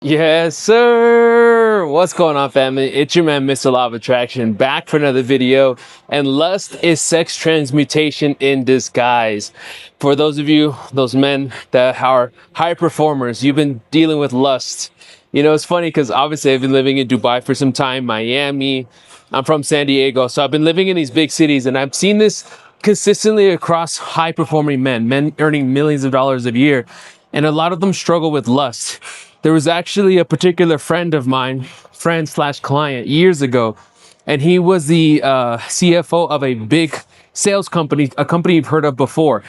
Yes, sir. What's going on, family? It's your man, Mr. Law of Attraction, back for another video. And lust is sex transmutation in disguise. For those of you, those men that are high performers, you've been dealing with lust. You know, it's funny because obviously I've been living in Dubai for some time, Miami. I'm from San Diego. So I've been living in these big cities and I've seen this consistently across high performing men earning millions of dollars a year. And a lot of them struggle with lust. There was actually a particular friend of mine, friend slash client, years ago, and he was the CFO of a big sales company, a company you've heard of before.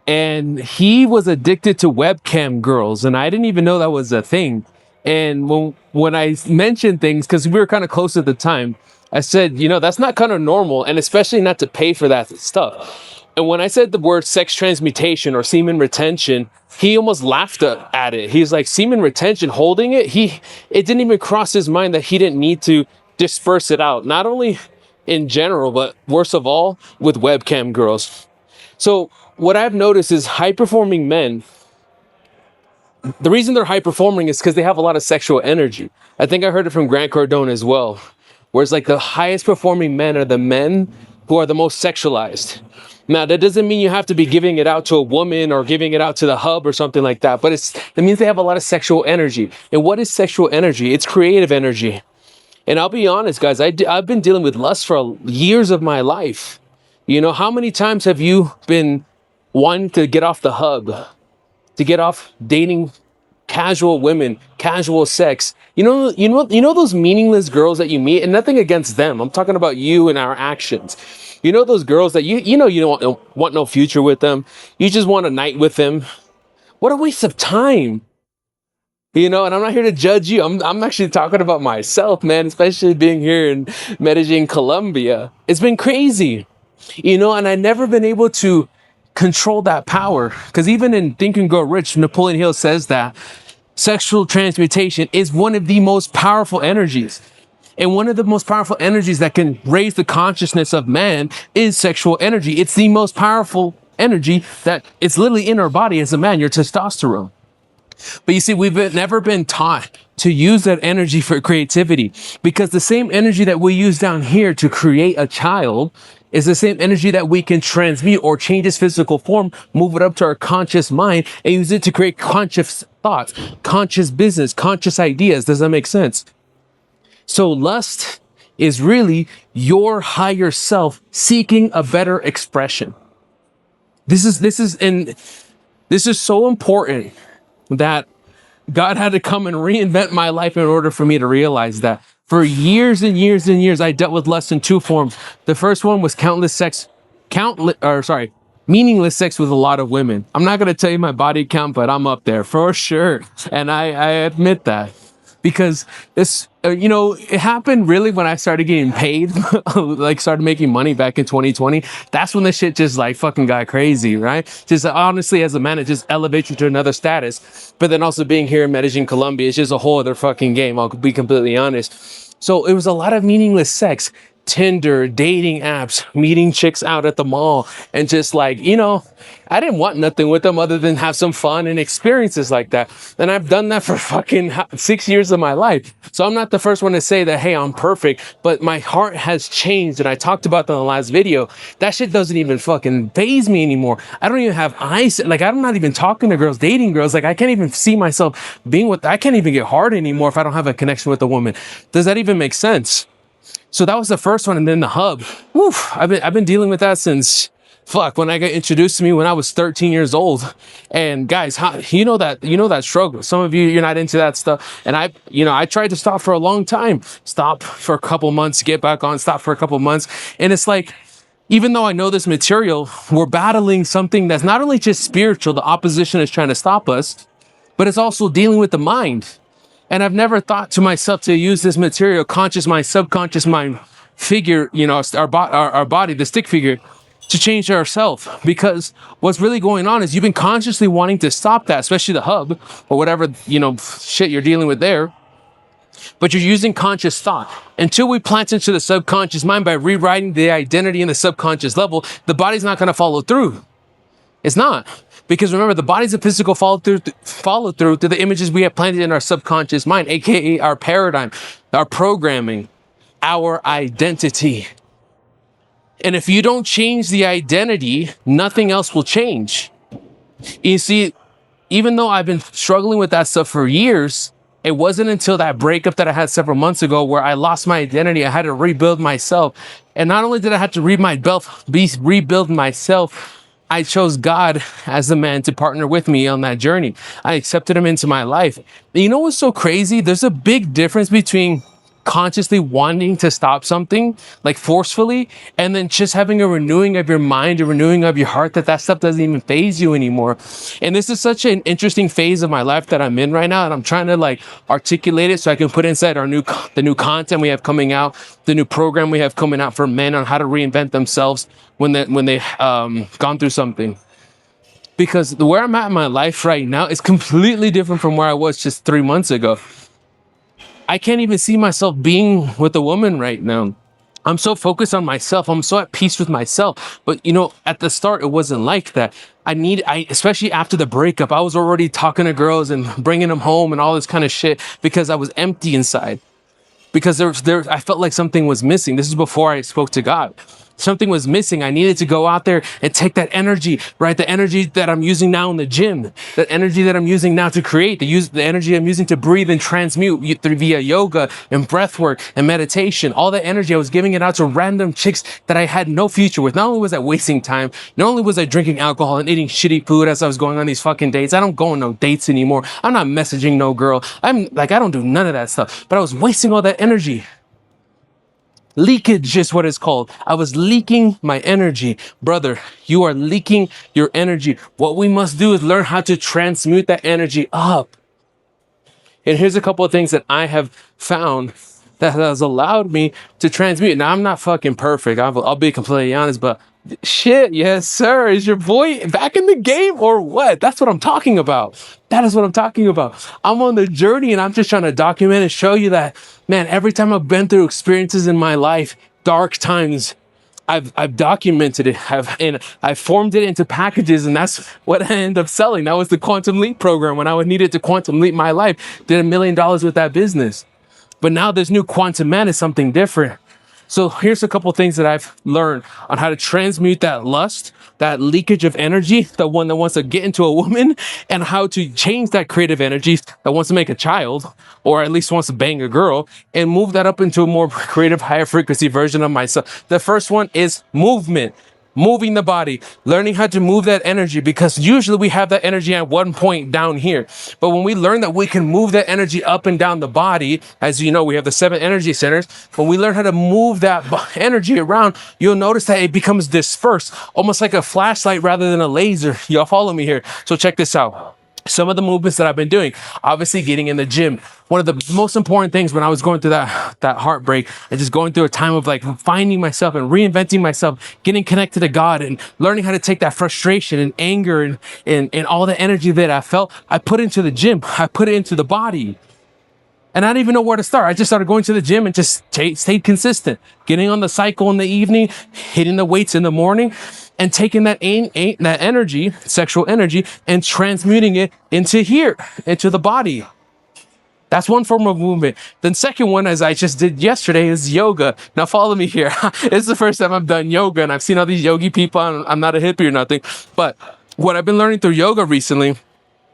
And he was addicted to webcam girls, and I didn't even know that was a thing. And when I mentioned things, because we were kind of close at the time, I said, you know, that's not kind of normal, and especially not to pay for that stuff. And when I said the word sex transmutation or semen retention, he almost laughed at it. He's like, semen retention, holding it? It didn't even cross his mind that he didn't need to disperse it out. Not only in general, but worst of all, with webcam girls. So what I've noticed is high performing men, the reason they're high performing is because they have a lot of sexual energy. I think I heard it from Grant Cardone as well. Whereas like the highest performing men are the men who are the most sexualized. Now, that doesn't mean you have to be giving it out to a woman or giving it out to the hub or something like that, but it means they have a lot of sexual energy. And what is sexual energy? It's creative energy. And I'll be honest, guys, I've been dealing with lust for years of my life. You know, how many times have you been wanting to get off the hub, to get off dating casual women, casual sex? You know those meaningless girls that you meet, and nothing against them. I'm talking about you and our actions. You know those girls that you know you don't want no future with them. You just want a night with them. What a waste of time. You know, and I'm not here to judge you. I'm actually talking about myself, man, especially being here in Medellin, Colombia. It's been crazy. You know, and I never been able to control that power. Because even in Think and Grow Rich, Napoleon Hill says that sexual transmutation is one of the most powerful energies. And one of the most powerful energies that can raise the consciousness of man is sexual energy. It's the most powerful energy that it's literally in our body as a man, your testosterone. But you see, never been taught to use that energy for creativity, because the same energy that we use down here to create a child is the same energy that we can transmute or change its physical form, move it up to our conscious mind, and use it to create conscious thoughts, conscious business, conscious ideas. Does that make sense? So lust is really your higher self seeking a better expression. This is so important that God had to come and reinvent my life in order for me to realize that. For years and years and years, I dealt with lust in two forms. The first one was meaningless sex with a lot of women. I'm not going to tell you my body count, but I'm up there for sure. And I admit that. Because this, it happened really when I started getting paid, like started making money back in 2020. That's when the shit just like fucking got crazy, right? Just honestly, as a man, it just elevates you to another status. But then also being here in Medellin, Colombia, it's just a whole other fucking game. I'll be completely honest. So it was a lot of meaningless sex. Tinder, dating apps, meeting chicks out at the mall, and just like, I didn't want nothing with them other than have some fun and experiences like that. And I've done that for fucking 6 years of my life. So I'm not the first one to say that, hey, I'm perfect, but my heart has changed. And I talked about that in the last video. That shit doesn't even fucking faze me anymore. I don't even have eyes. Like, I'm not even talking to girls, dating girls. Like, I can't even see myself I can't even get hard anymore if I don't have a connection with a woman. Does that even make sense? So that was the first one. And then the hub. Woof, I've been dealing with that since when I got introduced to me when I was 13 years old. And guys, you know that struggle. Some of you're not into that stuff. And I tried to stop for a long time. Stop for a couple months, get back on, stop for a couple months. And it's like, even though I know this material, we're battling something that's not only just spiritual, the opposition is trying to stop us, but it's also dealing with the mind. And I've never thought to myself to use this material, conscious mind, subconscious mind figure, our body, the stick figure, to change ourselves. Because what's really going on is you've been consciously wanting to stop that, especially the hub or whatever, shit you're dealing with there. But you're using conscious thought. Until we plant into the subconscious mind by rewriting the identity in the subconscious level, the body's not going to follow through. It's not. Because remember, the body's a physical follow through to the images we have planted in our subconscious mind, aka our paradigm, our programming, our identity. And if you don't change the identity, nothing else will change. You see, even though I've been struggling with that stuff for years, it wasn't until that breakup that I had several months ago where I lost my identity. I had to rebuild myself. And not only did I have to rebuild myself, I chose God as the man to partner with me on that journey. I accepted him into my life. And you know what's so crazy? There's a big difference between consciously wanting to stop something, like forcefully, and then just having a renewing of your mind, a renewing of your heart, that stuff doesn't even faze you anymore. And this is such an interesting phase of my life that I'm in right now, and I'm trying to like articulate it so I can put inside the new content we have coming out, the new program we have coming out for men on how to reinvent themselves when they gone through something. Because where I'm at in my life right now is completely different from where I was just 3 months ago. I can't even see myself being with a woman right now. I'm so focused on myself. I'm so at peace with myself. But you know, at the start, it wasn't like that. Especially after the breakup, I was already talking to girls and bringing them home and all this kind of shit because I was empty inside. Because I felt like something was missing. This is before I spoke to God. Something was missing. I needed to go out there and take that energy, right? The energy that I'm using now in the gym, the energy that I'm using now to create, the energy I'm using to breathe and transmute via yoga and breath work and meditation. All that energy, I was giving it out to random chicks that I had no future with. Not only was I wasting time, not only was I drinking alcohol and eating shitty food as I was going on these fucking dates. I don't go on no dates anymore. I'm not messaging no girl. I don't do none of that stuff. But I was wasting all that energy. Leakage is what it's called. I was leaking my energy. Brother, you are leaking your energy. What we must do is learn how to transmute that energy up. And here's a couple of things that I have found that has allowed me to transmute. Now, I'm not fucking perfect. I'll be completely honest, but shit, yes, sir. Is your boy back in the game or what? That's what I'm talking about. That is what I'm talking about. I'm on the journey and I'm just trying to document and show you that, man, every time I've been through experiences in my life, dark times, I've documented it. I've formed it into packages, and that's what I ended up selling. That was the Quantum Leap program. When I needed to quantum leap my life, did $1 million with that business. But now this new Quantum Man is something different. So here's a couple things that I've learned on how to transmute that lust, that leakage of energy, the one that wants to get into a woman, and how to change that creative energy that wants to make a child, or at least wants to bang a girl, and move that up into a more creative, higher frequency version of myself. The first one is movement. Moving the body, learning how to move that energy, because usually we have that energy at one point down here. But when we learn that we can move that energy up and down the body, as you know, we have the 7 energy centers. When we learn how to move that energy around, you'll notice that it becomes dispersed, almost like a flashlight rather than a laser. Y'all follow me here. So check this out. Some of the movements that I've been doing, obviously getting in the gym. One of the most important things when I was going through that heartbreak and just going through a time of like finding myself and reinventing myself, getting connected to God and learning how to take that frustration and anger and all the energy that I felt, I put into the gym. I put it into the body. And I didn't even know where to start. I just started going to the gym and just stayed consistent, getting on the cycle in the evening, hitting the weights in the morning, and taking that energy, sexual energy, and transmuting it into here, into the body. That's one form of movement. Then second one, as I just did yesterday, is yoga. Now follow me here. It's the first time I've done yoga, and I've seen all these yogi people. I'm not a hippie or nothing, but what I've been learning through yoga recently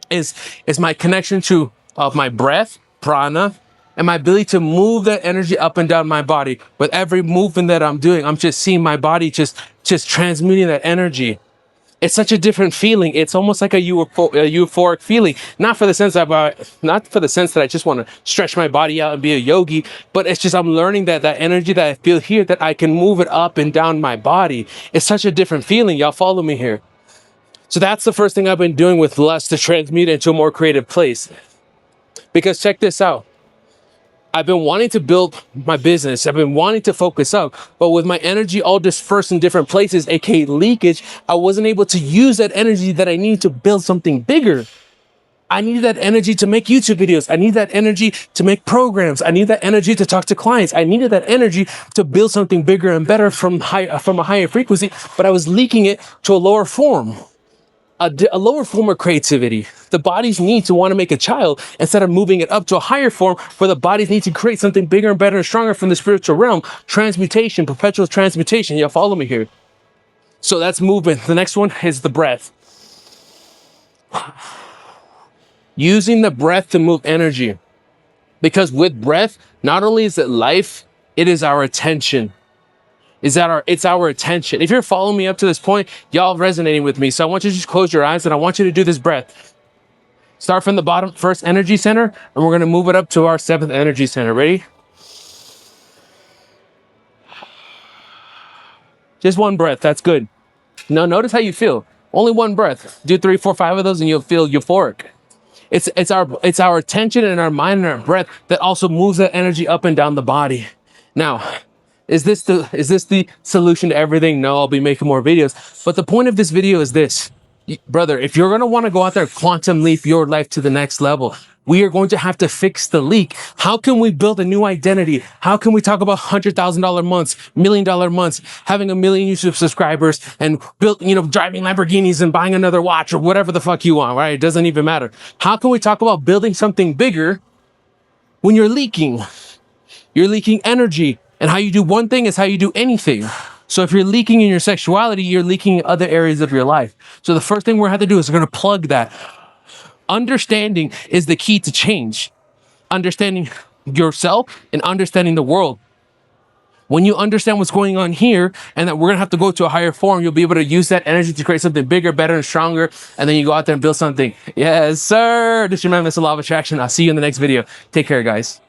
is my connection to my breath, prana, and my ability to move that energy up and down my body. With every movement that I'm doing, I'm just seeing my body just transmuting that energy. It's such a different feeling. It's almost like a euphoric feeling. Not for the sense that I just want to stretch my body out and be a yogi, but it's just I'm learning that energy that I feel here, that I can move it up and down my body. It's such a different feeling. Y'all follow me here. So that's the first thing I've been doing with lust, to transmute it into a more creative place. Because check this out. I've been wanting to build my business. I've been wanting to focus up, but with my energy all dispersed in different places, aka leakage, I wasn't able to use that energy that I needed to build something bigger. I needed that energy to make YouTube videos. I need that energy to make programs. I need that energy to talk to clients. I needed that energy to build something bigger and better from a higher frequency, but I was leaking it to a lower form. a lower form of creativity. The body's need to want to make a child instead of moving it up to a higher form where the body's need to create something bigger and better and stronger from the spiritual realm. Transmutation, perpetual transmutation. Y'all follow me here. So that's movement. The next one is the breath. Using the breath to move energy. Because with breath, not only is it life, it is our attention. It's our attention. If you're following me up to this point, y'all resonating with me. So I want you to just close your eyes and I want you to do this breath. Start from the bottom, first energy center, and we're gonna move it up to our 7th energy center. Ready? Just one breath, that's good. Now notice how you feel. Only one breath. Do 3, 4, 5 of those and you'll feel euphoric. It's our attention and our mind and our breath that also moves that energy up and down the body. Now, is this the solution to everything? No, I'll be making more videos. But the point of this video is this. Brother, if you're going to want to go out there, quantum leap your life to the next level, we are going to have to fix the leak. How can we build a new identity? How can we talk about $100,000 months, $1 million months, having 1 million YouTube subscribers and driving Lamborghinis and buying another watch or whatever the fuck you want, right? It doesn't even matter. How can we talk about building something bigger when you're leaking? You're leaking energy, and how you do one thing is how you do anything. So if you're leaking in your sexuality, you're leaking in other areas of your life. So the first thing we're going to have to do is we're going to plug that. Understanding is the key to change. Understanding yourself and understanding the world. When you understand what's going on here and that we're going to have to go to a higher form, you'll be able to use that energy to create something bigger, better, and stronger. And then you go out there and build something. Yes, sir. This is your man, Mr. Law of Attraction. I'll see you in the next video. Take care, guys.